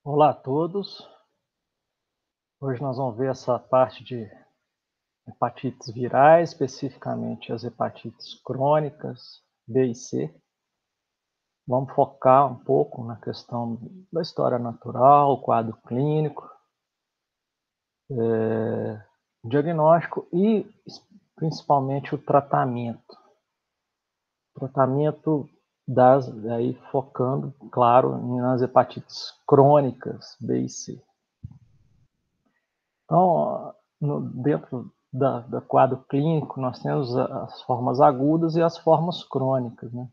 Olá a todos. Hoje nós vamos ver essa parte de hepatites virais, especificamente as hepatites crônicas B e C. Vamos focar um pouco na questão da história natural, o quadro clínico, diagnóstico e principalmente o tratamento. Tratamento aí focando, claro, nas hepatites crônicas B e C. Então, dentro do quadro clínico, nós temos as formas agudas e as formas crônicas, né?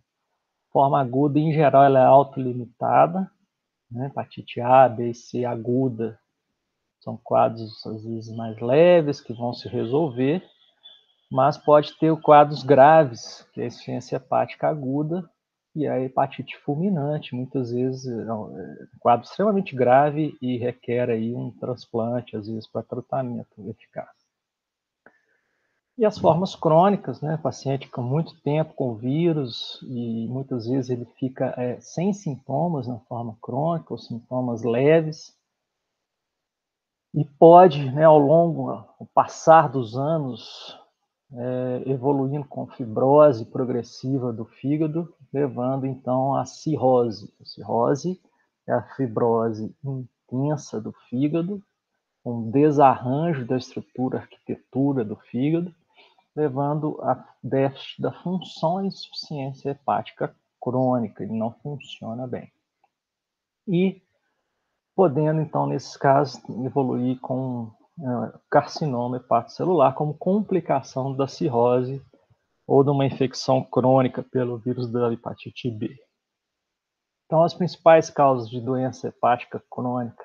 Forma aguda, em geral, ela é autolimitada, né? Hepatite A, B e C aguda são quadros, às vezes, mais leves, que vão se resolver, mas pode ter quadros graves, que é a insuficiência hepática aguda, e a hepatite fulminante, muitas vezes é um quadro extremamente grave e requer aí um transplante, às vezes, para tratamento eficaz. E as formas crônicas, né? O paciente com muito tempo com o vírus e muitas vezes ele fica sem sintomas na forma crônica, ou sintomas leves, e pode, né, ao longo, ao passar dos anos, evoluindo com fibrose progressiva do fígado, levando então à cirrose. A cirrose é a fibrose intensa do fígado, um desarranjo da estrutura, arquitetura do fígado, levando a déficit da função e insuficiência hepática crônica, ele não funciona bem. E podendo, então, nesses casos, evoluir com carcinoma hepatocelular como complicação da cirrose ou de uma infecção crônica pelo vírus da hepatite B. Então, as principais causas de doença hepática crônica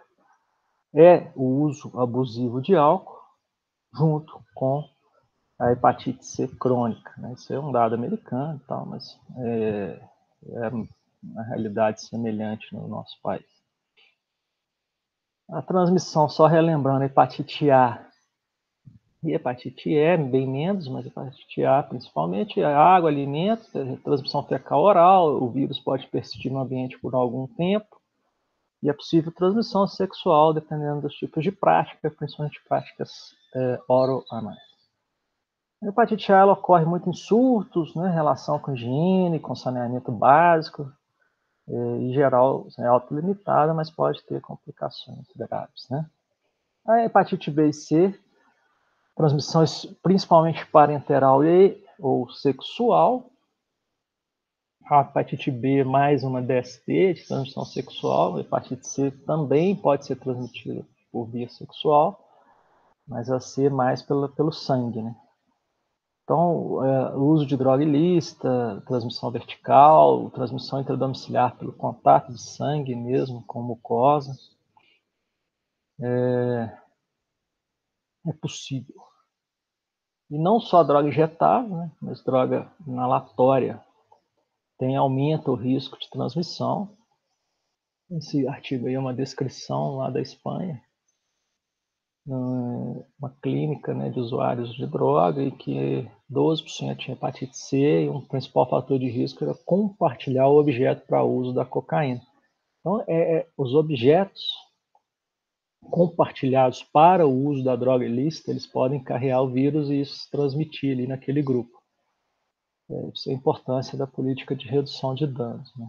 é o uso abusivo de álcool, junto com a hepatite C crônica, né? Isso é um dado americano e tal, mas é uma realidade semelhante no nosso país. A transmissão, só relembrando, hepatite A e hepatite E, bem menos, mas hepatite A principalmente, a água, alimento, transmissão fecal oral, o vírus pode persistir no ambiente por algum tempo, e é possível transmissão sexual, dependendo dos tipos de prática, principalmente práticas oro-anais. A hepatite A ela ocorre muito em surtos, né, relação com higiene, com saneamento básico, em geral é autolimitada, mas pode ter complicações graves, né? A hepatite B e C, transmissão principalmente parenteral e ou sexual. A hepatite B mais uma DST, de transmissão sexual. A hepatite C também pode ser transmitida por via sexual, mas a C mais pelo sangue, né? Então, o uso de droga ilícita, transmissão vertical, transmissão intradomiciliar pelo contato de sangue mesmo com mucosa, é possível. E não só droga injetável, né, mas droga inalatória aumenta o risco de transmissão. Esse artigo aí é uma descrição lá da Espanha, uma clínica, né, de usuários de droga, e que 12% tinha hepatite C, e um principal fator de risco era compartilhar o objeto para uso da cocaína. Então, os objetos compartilhados para o uso da droga ilícita, eles podem carregar o vírus e isso se transmitir ali naquele grupo. Isso é a importância da política de redução de danos, né?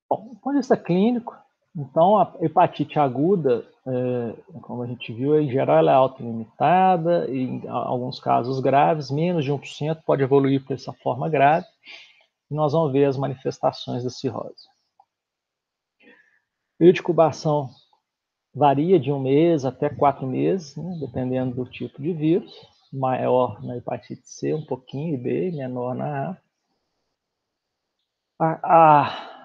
Bom, do ponto de vista clínico, então a hepatite aguda, como a gente viu, em geral ela é autolimitada, e em alguns casos graves, menos de 1% pode evoluir para essa forma grave, e nós vamos ver as manifestações da cirrose. O período de incubação varia de 1 mês até 4 meses, né, dependendo do tipo de vírus, maior na hepatite C, um pouquinho, e B, menor na A. A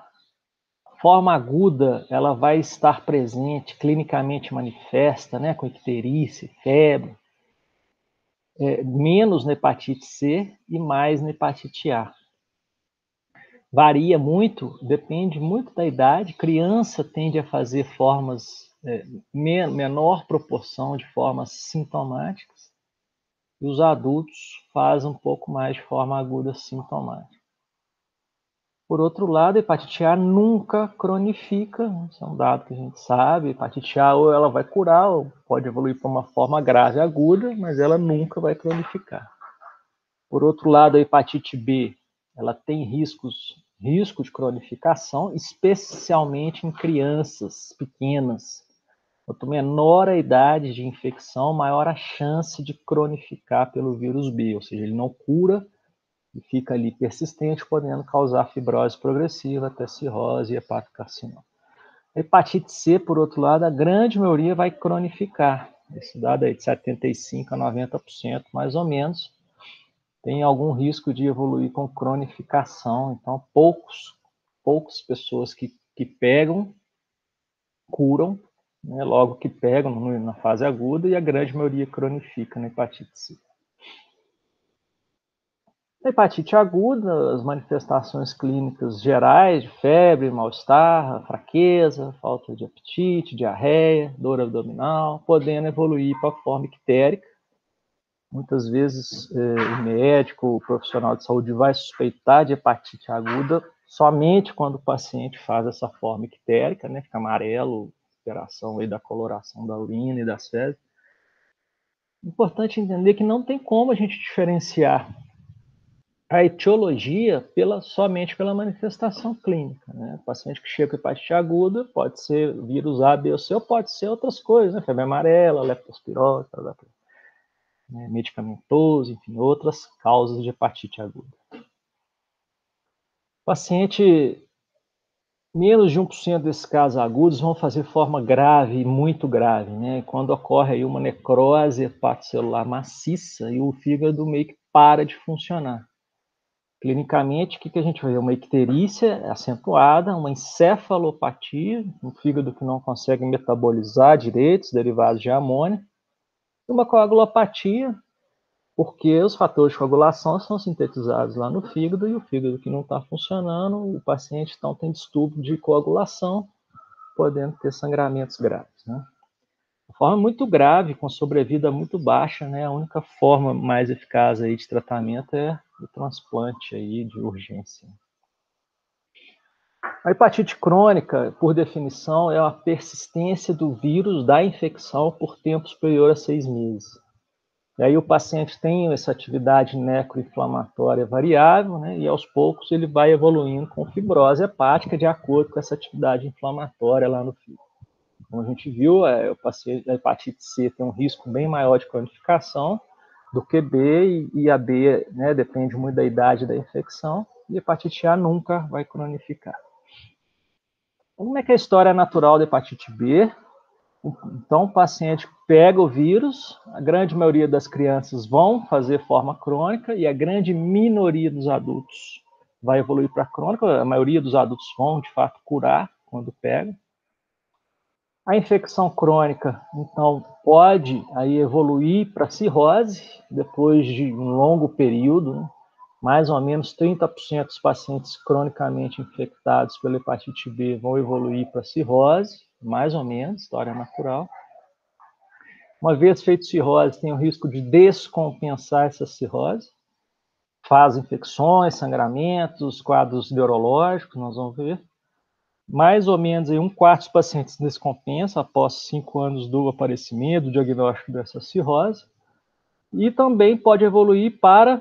forma aguda, ela vai estar presente, clinicamente manifesta, né, com icterícia, febre, menos na hepatite C e mais na hepatite A. Varia muito, depende muito da idade. Criança tende a fazer formas, menor proporção de formas sintomáticas, e os adultos fazem um pouco mais de forma aguda sintomática. Por outro lado, a hepatite A nunca cronifica, isso é um dado que a gente sabe. A hepatite A ou ela vai curar, ou pode evoluir para uma forma grave aguda, mas ela nunca vai cronificar. Por outro lado, a hepatite B, ela tem risco de cronificação, especialmente em crianças pequenas. Quanto menor a idade de infecção, maior a chance de cronificar pelo vírus B, ou seja, ele não cura e fica ali persistente, podendo causar fibrose progressiva, até cirrose e hepatocarcinoma. A hepatite C, por outro lado, a grande maioria vai cronificar. Esse dado aí de 75% a 90%, mais ou menos, tem algum risco de evoluir com cronificação. Então, poucas pessoas que pegam, curam, né, logo que pegam na fase aguda, e a grande maioria cronifica na hepatite C. A hepatite aguda, as manifestações clínicas gerais de febre, mal-estar, fraqueza, falta de apetite, diarreia, dor abdominal, podendo evoluir para a forma ictérica. Muitas vezes o médico, o profissional de saúde vai suspeitar de hepatite aguda somente quando o paciente faz essa forma ictérica, né, fica amarelo, alteração aí da coloração da urina e das fezes. Importante entender que não tem como a gente diferenciar a etiologia somente pela manifestação clínica, né? O paciente que chega com hepatite aguda pode ser vírus A, B ou C, ou pode ser outras coisas, né? Febre amarela, leptospirose, né? Medicamentoso, enfim, outras causas de hepatite aguda. Paciente, menos de 1% desses casos agudos vão fazer forma grave, muito grave, né? Quando ocorre aí uma necrose hepatocelular maciça e o fígado meio que para de funcionar. Clinicamente, o que a gente vê? Uma icterícia acentuada, uma encefalopatia, um fígado que não consegue metabolizar direito os derivados de amônia, e uma coagulopatia, porque os fatores de coagulação são sintetizados lá no fígado, e o fígado que não está funcionando, o paciente então tem distúrbio de coagulação, podendo ter sangramentos graves, né? De forma muito grave, com sobrevida muito baixa, né? A única forma mais eficaz aí de tratamento é o transplante aí de urgência. A hepatite crônica, por definição, é a persistência do vírus da infecção por tempo superior a 6 meses. E aí o paciente tem essa atividade necroinflamatória variável, né, e aos poucos ele vai evoluindo com fibrose hepática de acordo com essa atividade inflamatória lá no fígado. Como a gente viu, o paciente da hepatite C tem um risco bem maior de cronificação do que B, e a B, né, depende muito da idade da infecção, e a hepatite A nunca vai cronificar. Como é que é a história natural da hepatite B? Então, o paciente pega o vírus, a grande maioria das crianças vão fazer forma crônica e a grande minoria dos adultos vai evoluir para crônica. A maioria dos adultos vão, de fato, curar quando pega. A infecção crônica, então, pode aí evoluir para cirrose depois de um longo período, né? Mais ou menos 30% dos pacientes cronicamente infectados pela hepatite B vão evoluir para cirrose, mais ou menos, história natural. Uma vez feito cirrose, tem o risco de descompensar essa cirrose, faz infecções, sangramentos, quadros neurológicos, nós vamos ver. Mais ou menos aí, 1/4 dos pacientes descompensa após 5 anos do aparecimento, do diagnóstico dessa cirrose. E também pode evoluir para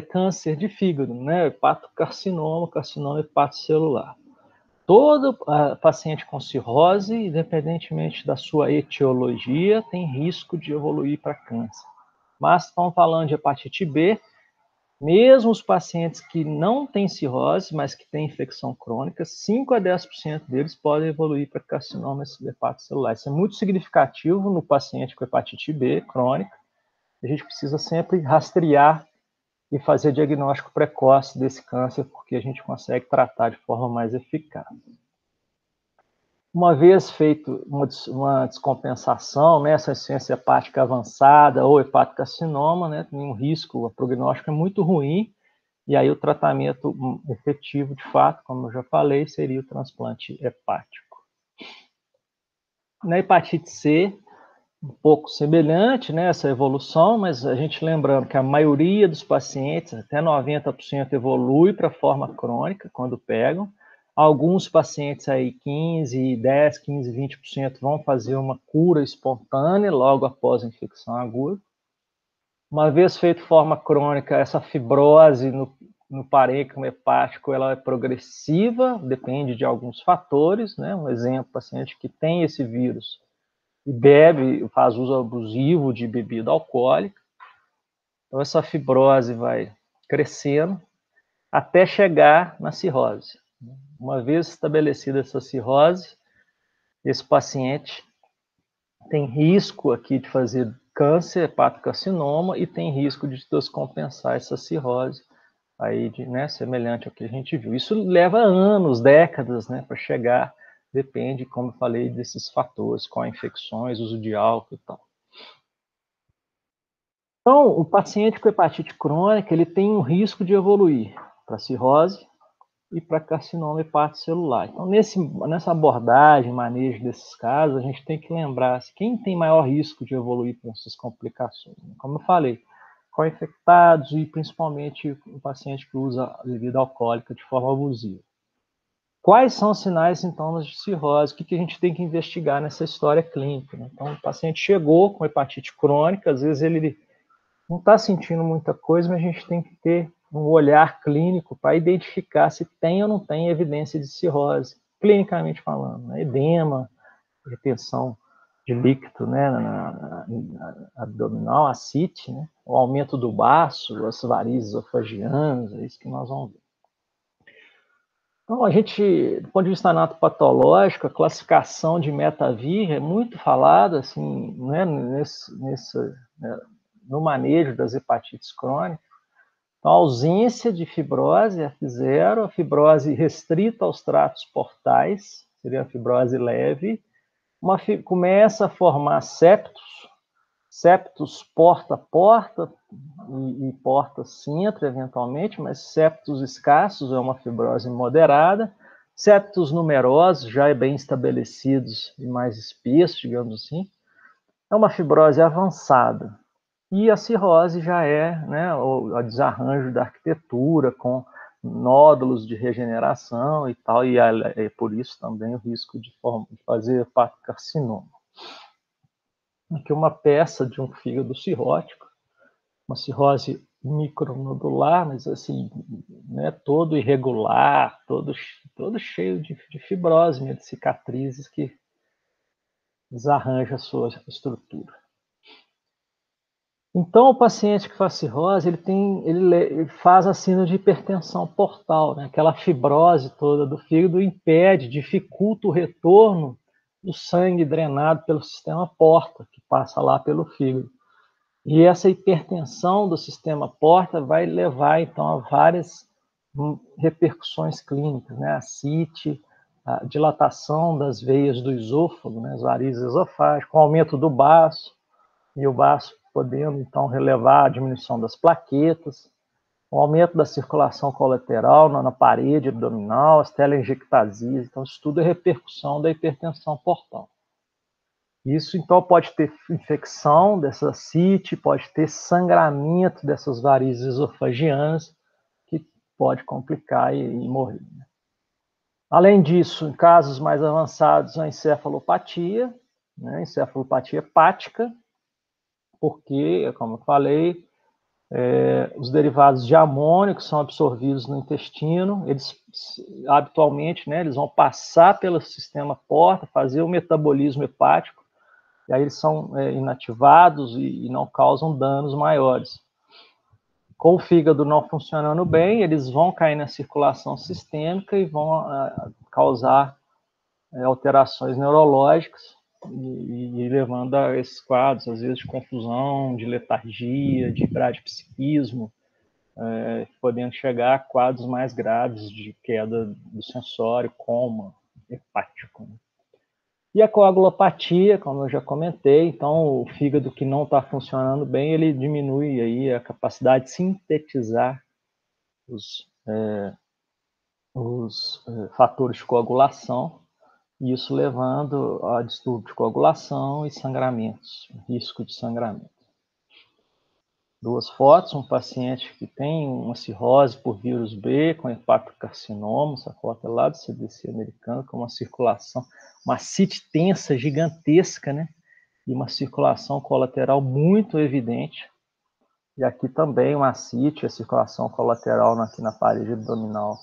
câncer de fígado, né? Hepatocarcinoma, carcinoma hepatocelular. Todo paciente com cirrose, independentemente da sua etiologia, tem risco de evoluir para câncer. Mas estamos falando de hepatite B, mesmo os pacientes que não têm cirrose, mas que têm infecção crônica, 5 a 10% deles podem evoluir para carcinoma hepatocelular. Isso é muito significativo no paciente com hepatite B crônica. A gente precisa sempre rastrear e fazer diagnóstico precoce desse câncer, porque a gente consegue tratar de forma mais eficaz. Uma vez feito uma descompensação, né, essa insuficiência hepática avançada ou hepatocarcinoma, né, tem um risco, o prognóstico é muito ruim, e aí o tratamento efetivo, de fato, como eu já falei, seria o transplante hepático. Na hepatite C, um pouco semelhante, né, essa evolução, mas a gente lembrando que a maioria dos pacientes, até 90%, evolui para a forma crônica quando pegam. Alguns pacientes aí, 10, 15, 20% vão fazer uma cura espontânea logo após a infecção aguda. Uma vez feito forma crônica, essa fibrose no parênquima hepático ela é progressiva, depende de alguns fatores, né? Um exemplo, paciente que tem esse vírus e bebe, faz uso abusivo de bebida alcoólica, então essa fibrose vai crescendo até chegar na cirrose. Uma vez estabelecida essa cirrose, esse paciente tem risco aqui de fazer câncer, hepatocarcinoma, e tem risco de descompensar essa cirrose, aí né, semelhante ao que a gente viu. Isso leva anos, décadas, né, para chegar, depende, como eu falei, desses fatores, com infecções, uso de álcool e tal. Então, o paciente com hepatite crônica, ele tem um risco de evoluir para cirrose e para carcinoma hepatocelular. Então, nessa abordagem, manejo desses casos, a gente tem que lembrar quem tem maior risco de evoluir para essas complicações. Como eu falei, co-infectados e principalmente o paciente que usa bebida alcoólica de forma abusiva. Quais são os sinais e sintomas de cirrose? O que a gente tem que investigar nessa história clínica? Então, o paciente chegou com hepatite crônica, às vezes ele não está sentindo muita coisa, mas a gente tem que ter um olhar clínico para identificar se tem ou não tem evidência de cirrose, clinicamente falando, né? Edema, retenção de líquido, né, na abdominal, ascite, né? O aumento do baço, as varizes esofágicas, é isso que nós vamos ver. Então, a gente, do ponto de vista anatopatológico, a classificação de METAVIR é muito falada, assim, né, né, no manejo das hepatites crônicas. Então, a ausência de fibrose, F0, a fibrose restrita aos tratos portais, seria a fibrose leve, começa a formar septos porta a porta e porta centro, eventualmente, mas septos escassos é uma fibrose moderada, septos numerosos, já bem estabelecidos e mais espessos, digamos assim, é uma fibrose avançada. E a cirrose já é, né, o desarranjo da arquitetura com nódulos de regeneração e tal, e é por isso também o risco de fazer hepatocarcinoma. Aqui uma peça de um fígado cirrótico, uma cirrose micronodular, mas assim, né, todo irregular, todo cheio de fibrose, né, de cicatrizes que desarranja a sua estrutura. Então, o paciente que faz cirrose, ele faz a síndrome de hipertensão portal, né? Aquela fibrose toda do fígado impede, dificulta o retorno do sangue drenado pelo sistema porta, que passa lá pelo fígado. E essa hipertensão do sistema porta vai levar, então, a várias repercussões clínicas, né? Ascite, a dilatação das veias do esôfago, né? As varizes esofágicas, o aumento do baço, e o baço podendo, então, relevar a diminuição das plaquetas, o aumento da circulação colateral na parede abdominal, as telangiectasias. Então, isso tudo é repercussão da hipertensão portal. Isso, então, pode ter infecção dessa ascite, pode ter sangramento dessas varizes esofagianas, que pode complicar e morrer. Além disso, em casos mais avançados, a encefalopatia, né, encefalopatia hepática, porque, como eu falei, os derivados de amônio que são absorvidos no intestino, eles habitualmente, né, eles vão passar pelo sistema porta, fazer o metabolismo hepático, e aí eles são inativados e não causam danos maiores. Com o fígado não funcionando bem, eles vão cair na circulação sistêmica e vão causar alterações neurológicas, e levando a esses quadros, às vezes, de confusão, de letargia, de bradipsiquismo, podendo chegar a quadros mais graves de queda do sensório, coma hepático. E a coagulopatia, como eu já comentei, então o fígado que não está funcionando bem, ele diminui aí a capacidade de sintetizar os fatores de coagulação, isso levando a distúrbio de coagulação e sangramentos, risco de sangramento. Duas fotos, um paciente que tem uma cirrose por vírus B com hepatocarcinoma, essa foto é lá do CDC americano, com uma circulação, uma ascite tensa gigantesca, né? E uma circulação colateral muito evidente. E aqui também uma ascite, a circulação colateral aqui na parede abdominal.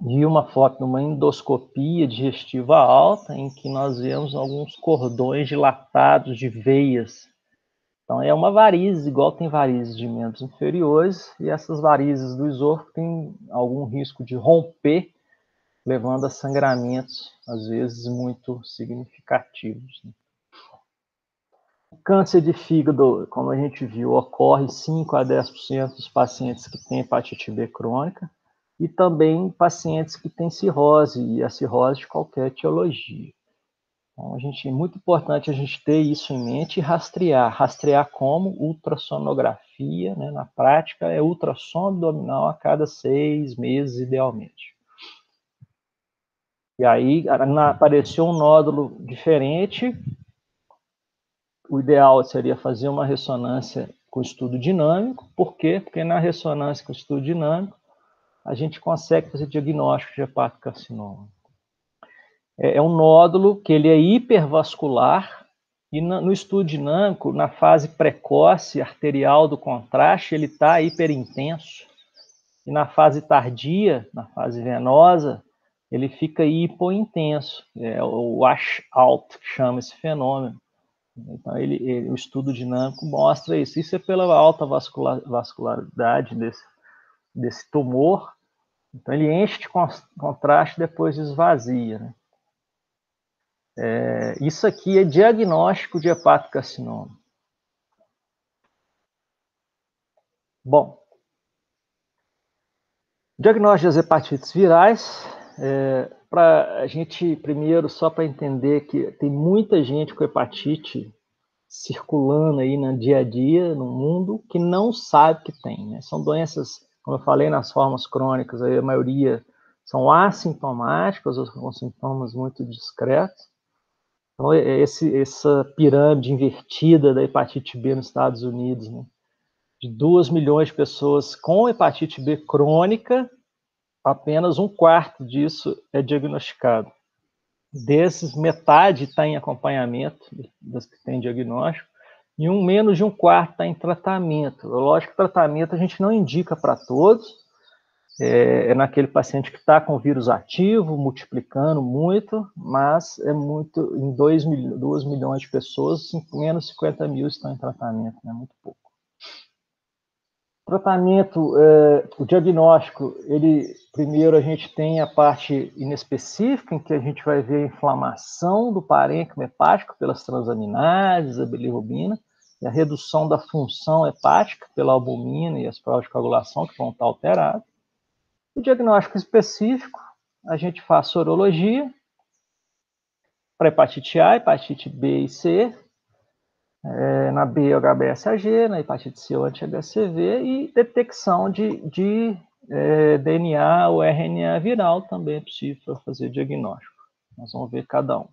E uma foto de uma endoscopia digestiva alta, em que nós vemos alguns cordões dilatados de veias. Então, é uma varize, igual tem varizes de membros inferiores, e essas varizes do esôfago têm algum risco de romper, levando a sangramentos, às vezes, muito significativos. O câncer de fígado, como a gente viu, ocorre em 5 a 10% dos pacientes que têm hepatite B crônica, e também pacientes que têm cirrose, e a cirrose de qualquer etiologia. Então, é muito importante a gente ter isso em mente e rastrear. Rastrear como? Ultrassonografia, né? Na prática, é ultrassom abdominal a cada 6 meses, idealmente. E aí, apareceu um nódulo diferente, o ideal seria fazer uma ressonância com estudo dinâmico. Por quê? Porque na ressonância com estudo dinâmico, a gente consegue fazer diagnóstico de hepatocarcinoma. É um nódulo que ele é hipervascular, e no estudo dinâmico, na fase precoce arterial do contraste, ele está hiperintenso. E na fase tardia, na fase venosa, ele fica hipointenso. É o washout, que chama esse fenômeno. Então, o estudo dinâmico mostra isso. Isso é pela alta vascularidade desse tumor. Então, ele enche de contraste e depois esvazia, né? Isso aqui é diagnóstico de hepatocarcinoma. Bom, diagnóstico das hepatites virais, para a gente, primeiro, só para entender que tem muita gente com hepatite circulando aí no dia a dia, no mundo, que não sabe que tem, né? São doenças, como eu falei, nas formas crônicas, aí a maioria são assintomáticas, ou com sintomas muito discretos. Então, essa pirâmide invertida da hepatite B nos Estados Unidos, né? De 2 milhões de pessoas com hepatite B crônica, apenas 1/4 disso é diagnosticado. Desses, metade está em acompanhamento, das que têm diagnóstico, e menos de 1/4 está em tratamento. Lógico que tratamento a gente não indica para todos, é naquele paciente que está com vírus ativo, multiplicando muito, mas é muito, em 2 milhões de pessoas, menos 50 mil estão em tratamento, é muito pouco. Tratamento, o diagnóstico, primeiro a gente tem a parte inespecífica, em que a gente vai ver a inflamação do parênquima hepático pelas transaminases, a bilirrubina, e a redução da função hepática pela albumina e as provas de coagulação que vão estar alteradas. O diagnóstico específico, a gente faz sorologia para hepatite A, hepatite B e C, na B o HBsAg, na hepatite C o anti-HCV, e detecção de DNA ou RNA viral também é possível para fazer diagnóstico. Nós vamos ver cada um.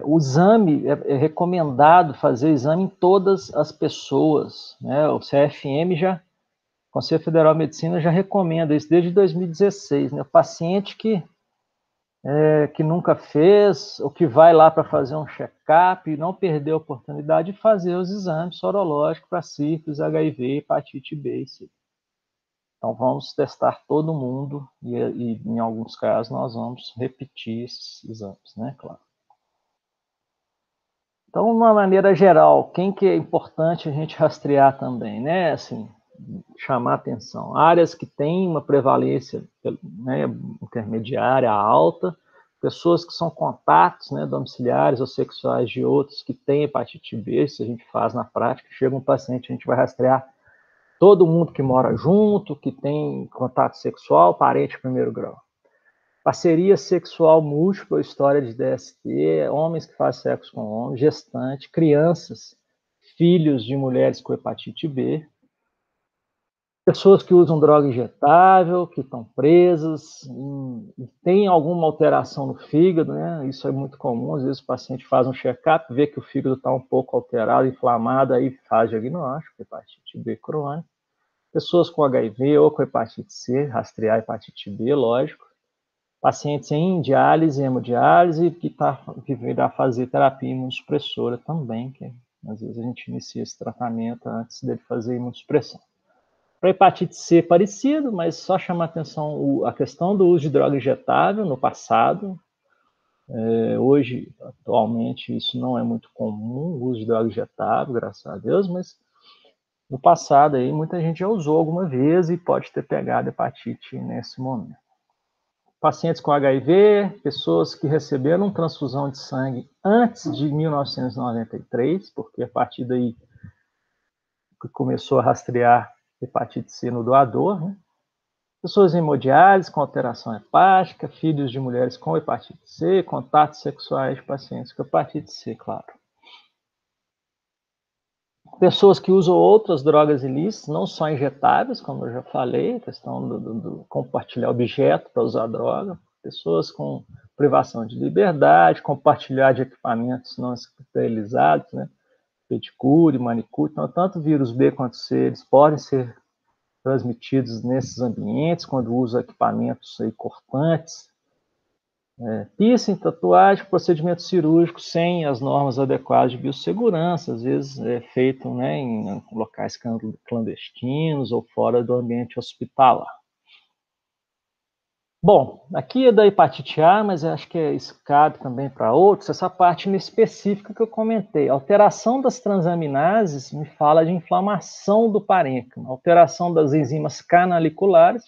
O exame, é recomendado fazer exame em todas as pessoas, né? O CFM Conselho Federal de Medicina já recomenda isso desde 2016, né? O paciente que nunca fez, ou que vai lá para fazer um check-up e não perder a oportunidade de fazer os exames sorológicos para sífilis, HIV, hepatite B e C. Então, vamos testar todo mundo e em alguns casos, nós vamos repetir esses exames, né? Claro. Então, de uma maneira geral, quem que é importante a gente rastrear também, né? Assim, chamar atenção. Áreas que têm uma prevalência, né, intermediária alta, pessoas que são contatos, né, domiciliares ou sexuais de outros que têm hepatite B, isso a gente faz na prática. Chega um paciente, a gente vai rastrear todo mundo que mora junto, que tem contato sexual, parente de primeiro grau. Parceria sexual múltipla, história de DST, homens que fazem sexo com homens, gestante, crianças, filhos de mulheres com hepatite B. Pessoas que usam droga injetável, que estão presas, tem alguma alteração no fígado, né? Isso é muito comum. Às vezes o paciente faz um check-up, vê que o fígado está um pouco alterado, inflamado, aí faz diagnóstico, hepatite B crônica. Pessoas com HIV ou com hepatite C, rastrear hepatite B, lógico. Pacientes em diálise, hemodiálise, que virá fazer terapia imunossupressora também, que às vezes a gente inicia esse tratamento antes dele fazer imunossupressão. Para hepatite C, parecido, mas só chamar atenção a questão do uso de droga injetável no passado. Hoje, atualmente, isso não é muito comum, o uso de droga injetável, graças a Deus, mas no passado aí muita gente já usou alguma vez e pode ter pegado hepatite nesse momento. Pacientes com HIV, pessoas que receberam transfusão de sangue antes de 1993, porque a partir daí que começou a rastrear hepatite C no doador, né? Pessoas em hemodiálise com alteração hepática, filhos de mulheres com hepatite C, contatos sexuais de pacientes com hepatite C, claro. Pessoas que usam outras drogas ilícitas, não só injetáveis, como eu já falei, a questão do compartilhar objeto para usar droga. Pessoas com privação de liberdade, compartilhar de equipamentos não esterilizados, né? Pedicure, manicure. Então, tanto o vírus B quanto C, eles podem ser transmitidos nesses ambientes, quando usa equipamentos aí cortantes. Piercing, tatuagem, procedimento cirúrgico sem as normas adequadas de biossegurança, às vezes é feito, né, em locais clandestinos ou fora do ambiente hospitalar. Bom, aqui é da hepatite A, mas acho que isso cabe também para outros, essa parte específica que eu comentei. A alteração das transaminases me fala de inflamação do parênquima, alteração das enzimas canaliculares,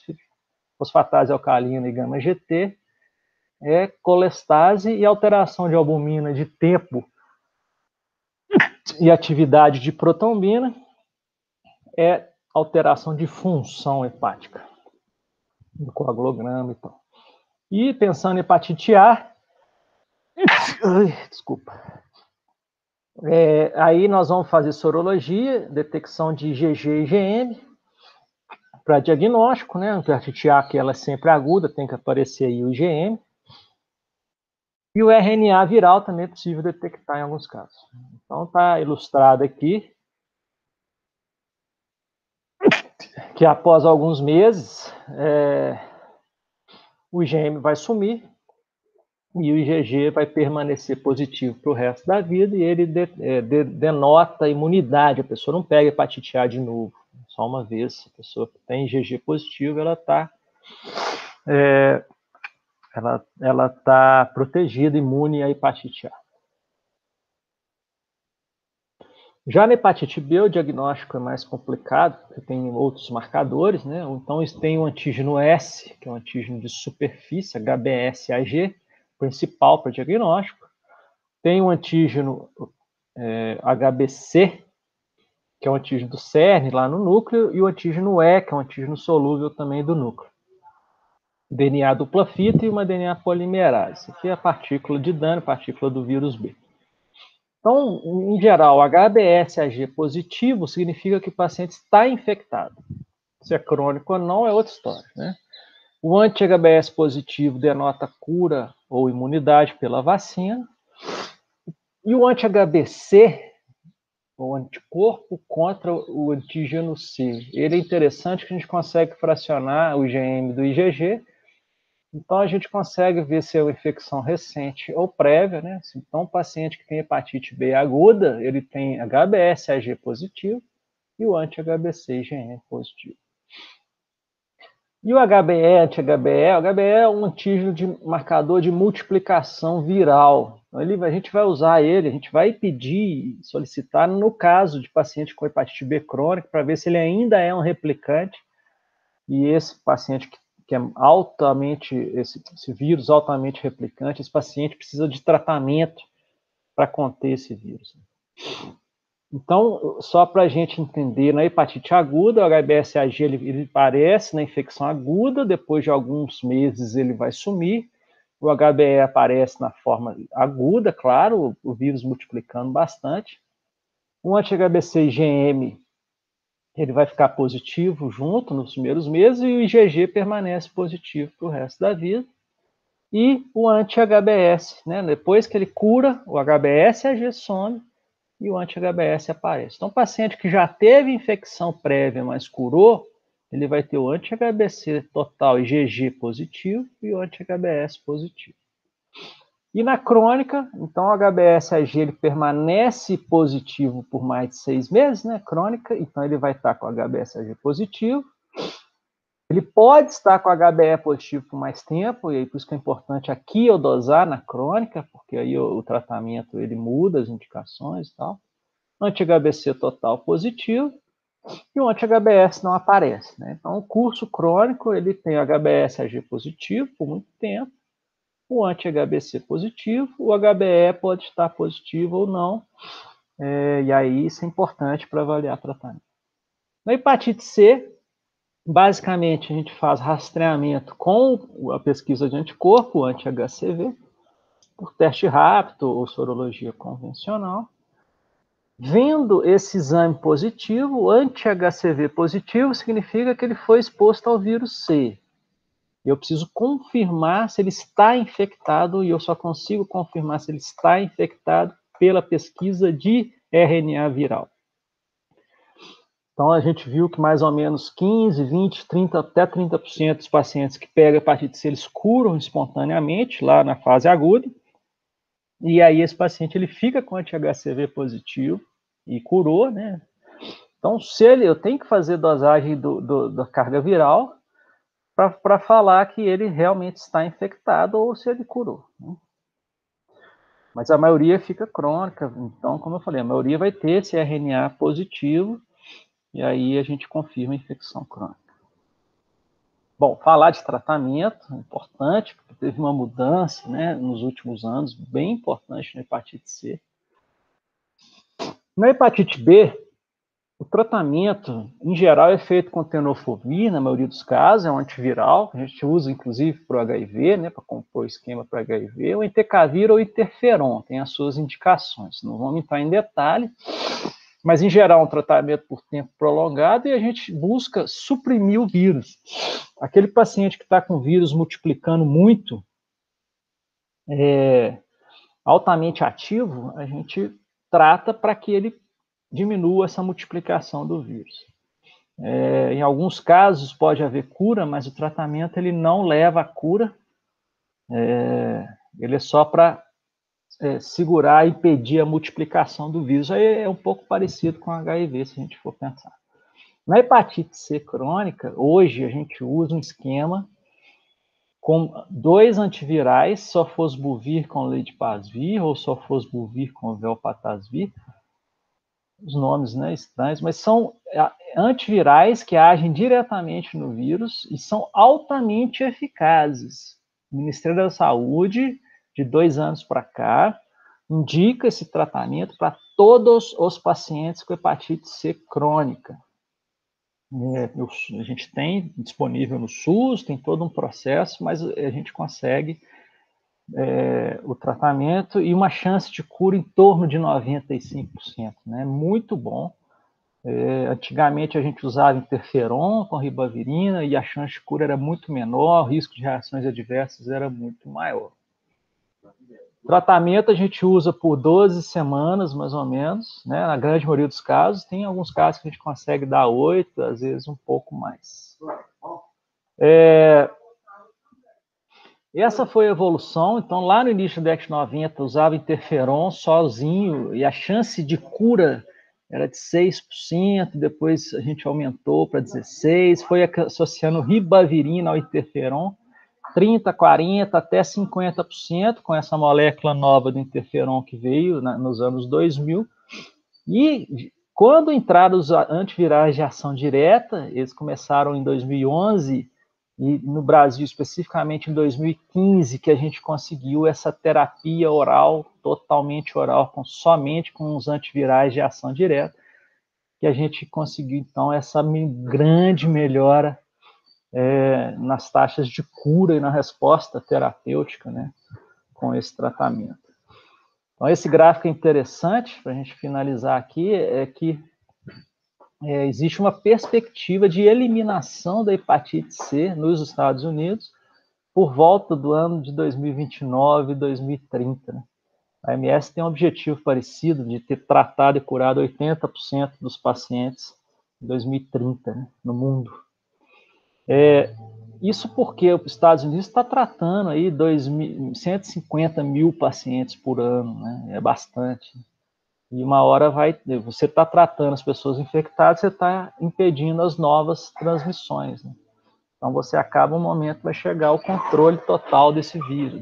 fosfatase alcalina e gama-GT, colestase e alteração de albumina de tempo e atividade de protombina alteração de função hepática do coagulograma e tal. E pensando em hepatite A, desculpa, aí nós vamos fazer sorologia, detecção de IgG e IgM para diagnóstico, né? A hepatite A, que ela é sempre aguda, tem que aparecer aí o IgM. E o RNA viral também é possível detectar em alguns casos. Então está ilustrado aqui que após alguns meses o IgM vai sumir e o IgG vai permanecer positivo para o resto da vida e ele denota imunidade. A pessoa não pega hepatite A de novo, só uma vez. A pessoa que tem IgG positivo, ela está protegida, imune à hepatite A. Já na hepatite B, o diagnóstico é mais complicado, porque tem outros marcadores, né? Então, tem o antígeno S, que é um antígeno de superfície, HBsAg, principal para diagnóstico. Tem o antígeno HBC, que é um antígeno do cerne, lá no núcleo, e o antígeno E, que é um antígeno solúvel também do núcleo. DNA dupla fita e uma DNA polimerase. Isso aqui é a partícula de dano, partícula do vírus B. Então, em geral, HBsAg positivo significa que o paciente está infectado. Se é crônico ou não é outra história, né? O anti-HBs positivo denota cura ou imunidade pela vacina. E o anti-HBC, o anticorpo contra o antígeno C, ele é interessante que a gente consegue fracionar o IgM do IgG. Então, a gente consegue ver se é uma infecção recente ou prévia, né? Então, o paciente que tem hepatite B aguda, ele tem HBsAg positivo e o anti-HBC IgM positivo. E o HBe, anti-HBe, o HBe é um antígeno de marcador de multiplicação viral. Então, a gente vai usar ele, a gente vai pedir, solicitar no caso de paciente com hepatite B crônica, para ver se ele ainda é um replicante. E esse paciente que é altamente, esse vírus altamente replicante, esse paciente precisa de tratamento para conter esse vírus. Então, só para a gente entender, na hepatite aguda, o HBsAg ele aparece na infecção aguda, depois de alguns meses ele vai sumir, o HBe aparece na forma aguda, claro, o vírus multiplicando bastante. O anti-HBC IgM ele vai ficar positivo junto nos primeiros meses e o IgG permanece positivo para o resto da vida. E o anti-HBS, né? Depois que ele cura o HBS, a AG some e o anti-HBS aparece. Então, o paciente que já teve infecção prévia, mas curou, ele vai ter o anti-HBC total IgG positivo e o anti-HBS positivo. E na crônica, então o HBsAg ele permanece positivo por mais de 6 meses, né? Crônica, então ele vai estar com o HBsAg positivo. Ele pode estar com HBe positivo por mais tempo, e aí por isso que é importante aqui eu dosar na crônica, porque aí o tratamento ele muda as indicações e tal. Anti-HBC total positivo, e o anti-HBS não aparece, né? Então o curso crônico ele tem HBsAg positivo por muito tempo, o anti-HBC positivo, o HBe pode estar positivo ou não, e aí isso é importante para avaliar tratamento. Na hepatite C, basicamente a gente faz rastreamento com a pesquisa de anticorpo, anti-HCV, por teste rápido ou sorologia convencional. Vendo esse exame positivo, anti-HCV positivo significa que ele foi exposto ao vírus C. Eu preciso confirmar se ele está infectado, e eu só consigo confirmar se ele está infectado pela pesquisa de RNA viral. Então, a gente viu que mais ou menos 15, 20, 30, até 30% dos pacientes que pegam hepatite C, eles curam espontaneamente, lá na fase aguda, e aí esse paciente ele fica com anti-HCV positivo e curou, né? Então, eu tenho que fazer dosagem da carga viral, para falar que ele realmente está infectado ou se ele curou, né? Mas a maioria fica crônica, então, como eu falei, a maioria vai ter esse RNA positivo, e aí a gente confirma a infecção crônica. Bom, falar de tratamento é importante, porque teve uma mudança, né, nos últimos anos, bem importante na hepatite C. Na hepatite B, o tratamento, em geral, é feito com tenofovir, na maioria dos casos, é um antiviral, a gente usa inclusive para o HIV, né, para compor o esquema para HIV, o entecavir ou interferon, tem as suas indicações, não vamos entrar em detalhe, mas em geral é um tratamento por tempo prolongado e a gente busca suprimir o vírus. Aquele paciente que está com o vírus multiplicando muito, altamente ativo, a gente trata para que ele diminua essa multiplicação do vírus. Em alguns casos pode haver cura, mas o tratamento ele não leva à cura, ele é só para segurar e impedir a multiplicação do vírus. Aí é um pouco parecido com HIV, se a gente for pensar. Na hepatite C crônica, hoje a gente usa um esquema com 2 antivirais, sofosbuvir com leitipasvir ou sofosbuvir com velpatasvir, os nomes, né, estranhos, mas são antivirais que agem diretamente no vírus e são altamente eficazes. O Ministério da Saúde, de 2 anos para cá, indica esse tratamento para todos os pacientes com hepatite C crônica. A gente tem disponível no SUS, tem todo um processo, mas a gente consegue o tratamento e uma chance de cura em torno de 95%, né? Muito bom. Antigamente a gente usava interferon com ribavirina e a chance de cura era muito menor, o risco de reações adversas era muito maior. Tratamento a gente usa por 12 semanas, mais ou menos, né? Na grande maioria dos casos. Tem alguns casos que a gente consegue dar 8, às vezes um pouco mais. Essa foi a evolução. Então, lá no início da década de 90, usava interferon sozinho e a chance de cura era de 6%, depois a gente aumentou para 16%, foi associando ribavirina ao interferon, 30%, 40%, até 50% com essa molécula nova do interferon que veio nos anos 2000. E quando entraram os antivirais de ação direta, eles começaram em 2011, e no Brasil, especificamente em 2015, que a gente conseguiu essa terapia oral, totalmente oral, somente com os antivirais de ação direta, que a gente conseguiu, então, essa grande melhora nas taxas de cura e na resposta terapêutica, né, com esse tratamento. Então, esse gráfico é interessante, para a gente finalizar aqui, é que existe uma perspectiva de eliminação da hepatite C nos Estados Unidos por volta do ano de 2029, 2030. Né? A OMS tem um objetivo parecido de ter tratado e curado 80% dos pacientes em 2030, né, no mundo. Isso porque os Estados Unidos está tratando aí 150 mil pacientes por ano, né? É bastante. E uma hora você está tratando as pessoas infectadas, você está impedindo as novas transmissões. Né? Então você acaba um momento, vai chegar o controle total desse vírus,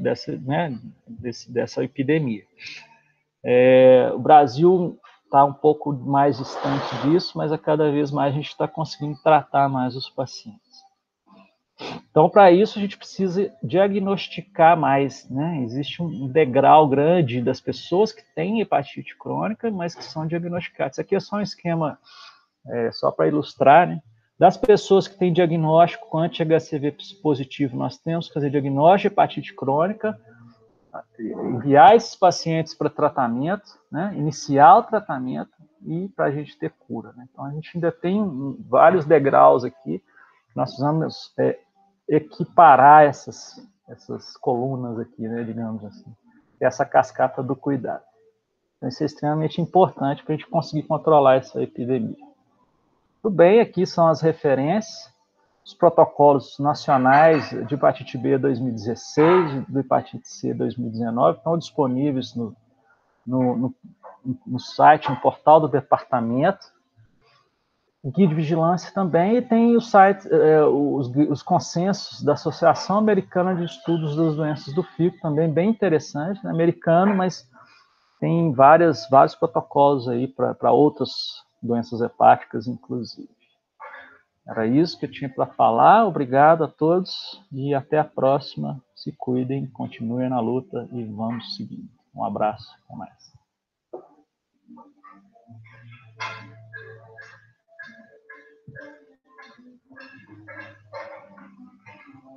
dessa epidemia. O Brasil está um pouco mais distante disso, mas a cada vez mais a gente está conseguindo tratar mais os pacientes. Então, para isso, a gente precisa diagnosticar mais, né? Existe um degrau grande das pessoas que têm hepatite crônica, mas que são diagnosticadas. Isso aqui é só um esquema, só para ilustrar, né? Das pessoas que têm diagnóstico anti-HCV positivo, nós temos que fazer diagnóstico de hepatite crônica, enviar esses pacientes para tratamento, né? Iniciar o tratamento e para a gente ter cura. Né? Então, a gente ainda tem vários degraus aqui. Nós precisamos equiparar essas colunas aqui, né, digamos assim, essa cascata do cuidado. Então, isso é extremamente importante para a gente conseguir controlar essa epidemia. Tudo bem, aqui são as referências, os protocolos nacionais de hepatite B 2016, do hepatite C 2019, estão disponíveis no site, no portal do departamento. O guia de vigilância também, e tem o site, os consensos da Associação Americana de Estudos das Doenças do Fígado, também bem interessante, né? Americano, mas tem vários protocolos aí para outras doenças hepáticas, inclusive. Era isso que eu tinha para falar. Obrigado a todos e até a próxima. Se cuidem, continuem na luta e vamos seguir. Um abraço, até mais.